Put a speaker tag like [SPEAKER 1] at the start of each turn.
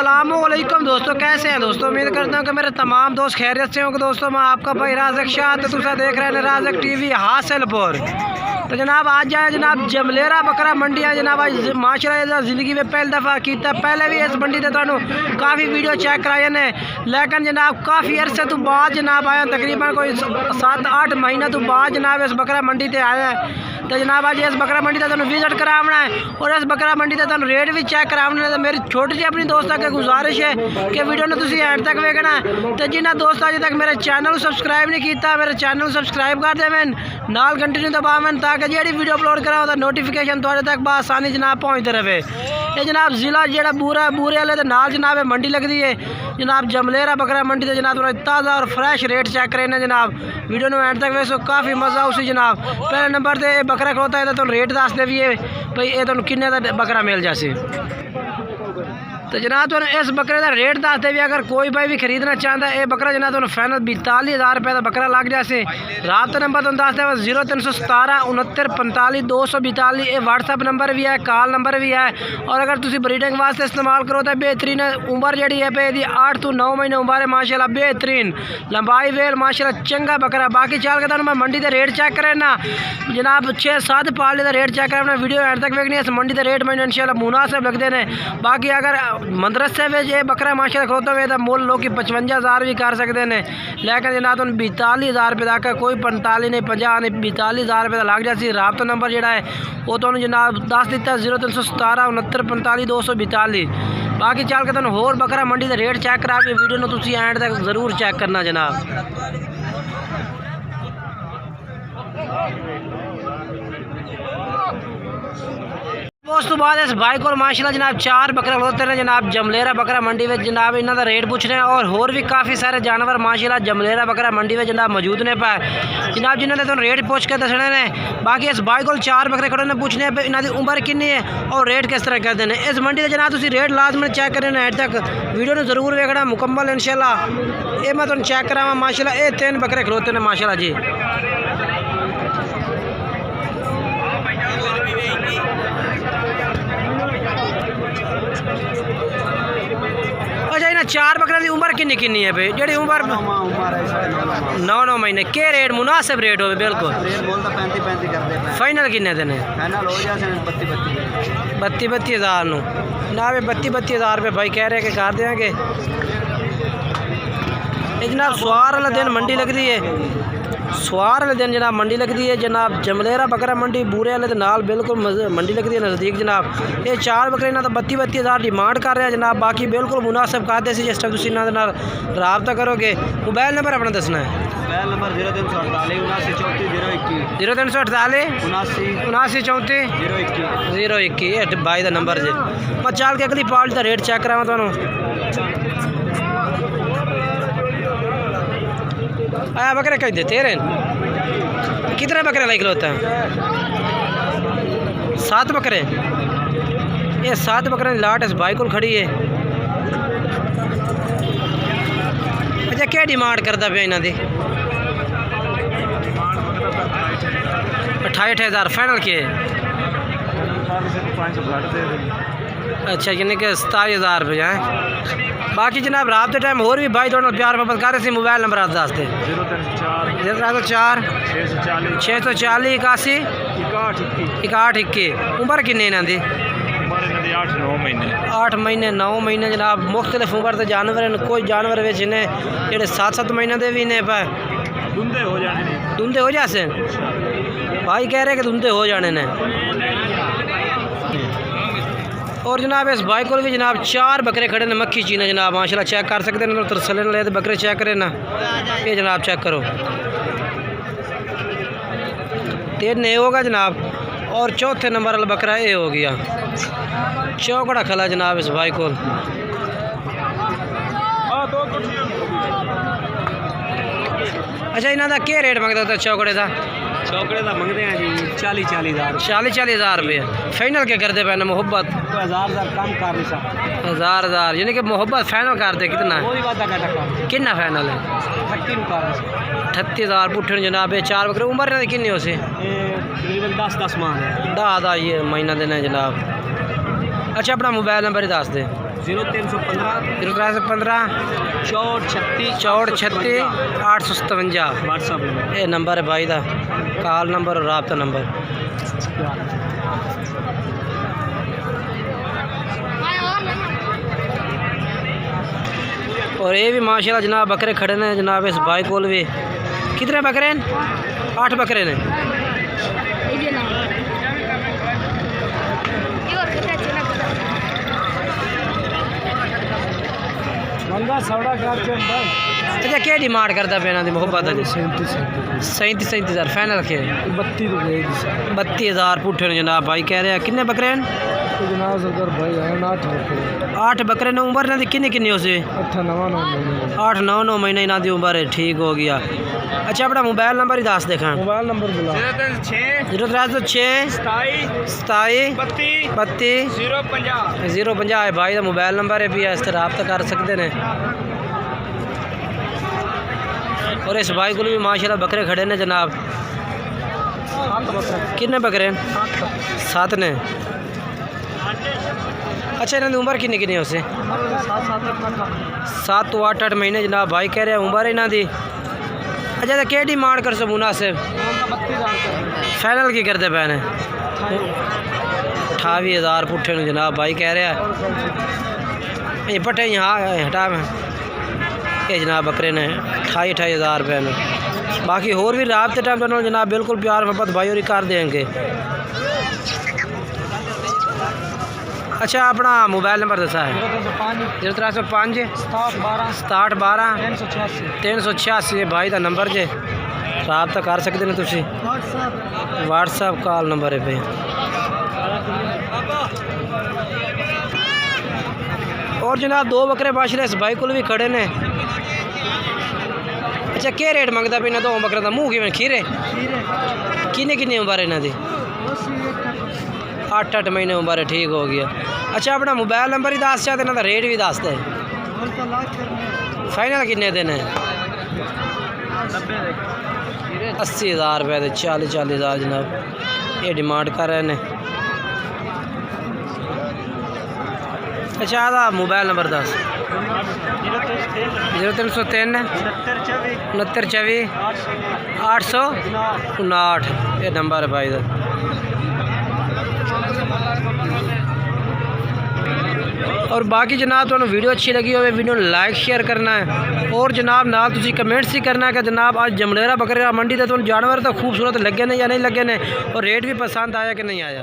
[SPEAKER 1] अस्सलामुअलैकुम दोस्तों, कैसे हैं दोस्तों। उम्मीद करता हूँ कि मेरे तमाम दोस्त खैरियत से होंगे। दोस्तों मैं आपका भाई राज़क शाह, तो तुसा देख रहे हैं राज़क टीवी हासिलपुर। तो जनाब आज जाए जनाब जमलेरा बकरा मंडी है जनाब। आज माशाल्लाह ज़िंदगी में पहली दफ़ा किया, पहले भी इस मंडी से तो काफ़ी वीडियो चेक कराए ने, लेकिन जनाब काफ़ी अरसे तो बाद जनाब आया, तकरीबन कोई 7-8 महीना तो बाद जनाब इस बकरा मंडी से आया है। तो जनाब आज इस बकरा मंडी से विजिट करावना है और इस बकरा मंडी से रेट भी चेक करावना है। तो मेरी छोटी सी अपनी दोस्तों की गुजारिश है कि वीडियो ने तुम एंड तक वेखना है। तो जिन्हें दोस्त अजे तक मेरे चैनल सबसक्राइब नहीं किया, मेरे चैनल सबसक्राइब कर देवें, नाल कंटिन्यू दबावें ताकि जी वीडियो अपलोड करा तो नोटिफिकेशन थोड़े तक बसानी जनाब पहुँचते रहे। ये जनाब ज़िला जो बूरा बूरे वाले तो नाल जनाब मंडी लगती है जनाब जमलेरा बकरा मंडी से जनाब थोड़ा ताज़ा और फ्रैश रेट चेक करें जनाब। वीडियो में एंड तक वैसे काफ़ी मज़ा उसी जनाब। पहले नंबर से बकरा खलोता है तो रेट दस दे भी है भाई ये तो किन्ने का बकरा मिल जाए। तो जनाब इस बकरे का रेट दसते भी, अगर कोई भाई भी खरीदना चाहता है ये बकरा जनाब फाइनल 42,000 रुपये का बकरा लग जाए। रात नंबर तो दसते 0317 69 45 242। ये व्हाट्सअप नंबर भी है, कॉल नंबर भी है। और अगर तुम ब्रीडिंग वास्ते इस्तेमाल करो तो बेहतरीन उम्र जी है पे 8 to 9 महीने उम्र है माशाल्लाह, बेहतरीन लंबाई वेल माशाल्लाह चंगा बकरा। बाकी चल के मैं मंडी के रेट चेक करें ना जनाब 6-7 पाले का रेट चेक करना। वीडियो एंड तक वेखनी है। इस मंडी के रेट मैंने इंशाल्लाह मुनासिब लगते हैं। बाकी अगर मदरसे में ये बकरा माशाल्लाह खलोता हुए तो मोल लोग 55,000 भी कर सकते हैं, लेकिन जनाब 42,000 रुपये तक कोई 45 नहीं 50 नहीं 42,000 रुपये लग जाती। राबता नंबर जोड़ा है वो तो जनाब दस दिता 0317 69 45 242। बाकी चल के होर बकरा मंडी का रेट चेक करा के वीडियो में तुम एंड तक जरूर चेक करना जनाब। उस तो बाद इस भाई को माशाल्लाह जनाब 4 बकरे होते हैं जनाब जमलेरा बकरा मंडी में जनाब इन्हों का रेट पूछने और होर भी काफ़ी सारे जानवर माशाल्लाह जमलेरा बकरा मंडी में जनाब मौजूद ने पाए जनाब जिन्होंने तो रेट पूछ के दसने ने। बाकी इस भाई को 4 बकरे खड़े ने पूछने इन्हों की उम्र कितनी है और रेट किस तरह करते हैं। इस मंडी से जनाब तुम रेट लाजमी चेक करें एंड तक वीडियो में जरूर वेखना मुकम्मल इंशाल्लाह। ये मैं तुम चेक करावा माशाल्लाह ये 3 बकरे खलोते हैं माशाल्लाह जी। अच्छा इन्हें 4 बकरे की उम्र किन्नी किन्नी है भाई जी उम्र 9 महीने के रेट मुनासिब रेट हो बिल्कुल फाइनल किन्ने देने 32,000 ना 32,000 रुपये भाई कह रहे कि कर देंगे। ये जनाब सवार वाला दिन मंडी लगती है, सवार वाले दिन जनाब मंडी लगती है जनाब जमलेरा बकरा मंडी बूरे वाले नाल बिल्कुल मंडी लगती है नज़दीक जनाब। ये 4 बकरे ना तो 32,000 डिमांड कर रहे हैं जनाब। बाकी बिल्कुल मुनासिब कहते हैं जिस टाइम तुम इन्होंने रबता करोगे। मोबाइल नंबर अपना दसना है।
[SPEAKER 2] मोबाइल नंबर
[SPEAKER 1] 0348 79 34 021 भाई का नंबर जी। मैं चल के अगली पार्टी का रेट चेक करावा तुम। आया बकरे कह देते हैं कितने बकरे लाइक होता है 7 बकरे। ये 7 बकरे लाट इस भाई को खड़ी है। अच्छा क्या डिमांड करता पे इन्हों की 28,000 फाइनल के। अच्छा यानी कि 27,000 रुपये हैं। बाकी जनाब रात के टाइम होर भी भाई थोड़ा प्यार मोहब्बत कर रहे थे। मोबाइल नंबर आप दस दे 0304 640 81 61। उम्र किन्ने इन्हों की 8 महीने 9 महीने जनाब। मुख्तलिफ उम्र के जानवर कोई जानवर ने जोड़े 7-7 महीने के भी ने पे धुंधे हो जाते भाई कह रहे कि धुंधे हो जाने ने। और जनाब इस भाई को भी जनाब 4 बकरे खड़े ने मक्खी चीना जनाब माशाल्लाह चेक कर सकते हैं। तरसले ले तो बकरे चेक करें ना ये जनाब चेक करो 3 ये होगा जनाब। और चौथे नंबर वाला बकरा ये हो गया चौकड़ा खला जनाब इस भाई को। अच्छा इन्हों का क्या रेट मंगता होता चौकड़े का
[SPEAKER 2] मंगते हैं जी
[SPEAKER 1] 40,000 रुपये। फाइनल क्या करते पे मोहब्बत
[SPEAKER 2] 1000 कम कर
[SPEAKER 1] 1000 यानी कि मोहब्बत फाइनल करते कितना कितना फाइनल है 38,000 पुठन जनाब। 4 बकरे उम्र किन्नी हो से
[SPEAKER 2] 10 माह
[SPEAKER 1] 10 ये महीना देना जनाब। अच्छा अपना मोबाइल नंबर ही दस दे।
[SPEAKER 2] 0315
[SPEAKER 1] 0315
[SPEAKER 2] 64
[SPEAKER 1] 36 857
[SPEAKER 2] व्हाट्सअप नंबर।
[SPEAKER 1] ये नंबर है भाई का, कॉल नंबर और राब्ता नंबर। और ये भी माशाल्लाह जनाब बकरे खड़े ने जनाब। इस भाई को भी कितने बकरे हैं? 8 बकरे ने। अच्छा क्या डिमांड करता पे ना मोहब्बत है? 37,000 फाइनल रखे। 32,000 पुट्ठे ने जनाब। भाई कह रहे हैं कितने बकरे हैं?
[SPEAKER 2] जनाब सरकार भाई है
[SPEAKER 1] 8 बकरे ने। उम्र इन्होंि किन्नी किन्नी उसे? 8-9 महीने इन्हों की उम्र है। ठीक हो गया। अच्छा अपना मोबाइल नंबर ही दस देखा।
[SPEAKER 2] मोबाइल नंबर बोला
[SPEAKER 1] 0306 27 32 050 है भाई का मोबाइल नंबर है भी। इस तरह रब्ता कर सकते हैं। और इस भाई को भी माशाल्लाह बकरे खड़े ने जनाब। कितने बकरे? 7 ने। अच्छा इन्होंने उम्र किन्नी किन्नी उसे? 7 तो 8 महीने जनाब। भाई कह रहे हैं उम्र इन्हों की। अच्छा तो क्या डिमांड कर सो मुनासिब? फाइनल की करते पे ने? 28,000 पुट्ठे ने जनाब। भाई कह रहे हैं ये पट्टे यहाँ हटा में ये जनाब बकरे ने 28,000 रुपये ने। बाकी होर भी रात टाइम तो जनाब बिल्कुल प्यार मोहब्बत भाई और कर देंगे। अच्छा अपना मोबाइल नंबर दसा है? 0305 67 12 386 भाई का नंबर जे रब्ता कर सकते हैं तुसी। व्हाट्सअप कॉल नंबर है पे। और जनाब 2 बकरे माशाल्लाह इस भाई को भी खड़े ने। अच्छा क्या रेट मंगता पे इन्होंने 2 बकरे का? मुँह किमें खीरे? किन्नी किन्नी उम्र है इन्हों की? 8 महीने उम्र है। ठीक हो गया। अच्छा अपना मोबाइल नंबर ही दस चाहते इन्हों का रेट भी दस दे। फाइनल किन्ने दिन है? 80,000 रुपये 40,000 जनाब ये डिमांड कर रहे हैं। अच्छा आधा मोबाइल नंबर दस। 0303 69 859 ये नंबर है भाई का। और बाकी जनाब तो वीडियो अच्छी लगी हो वीडियो लाइक शेयर करना है। और जनाब नाल तुसी कमेंट्स ही करना है कि जनाब आज जमलेरा बकरे मंडी तो जानवर तो खूबसूरत लगे ने या नहीं लगे ने और रेट भी पसंद आया कि नहीं आया।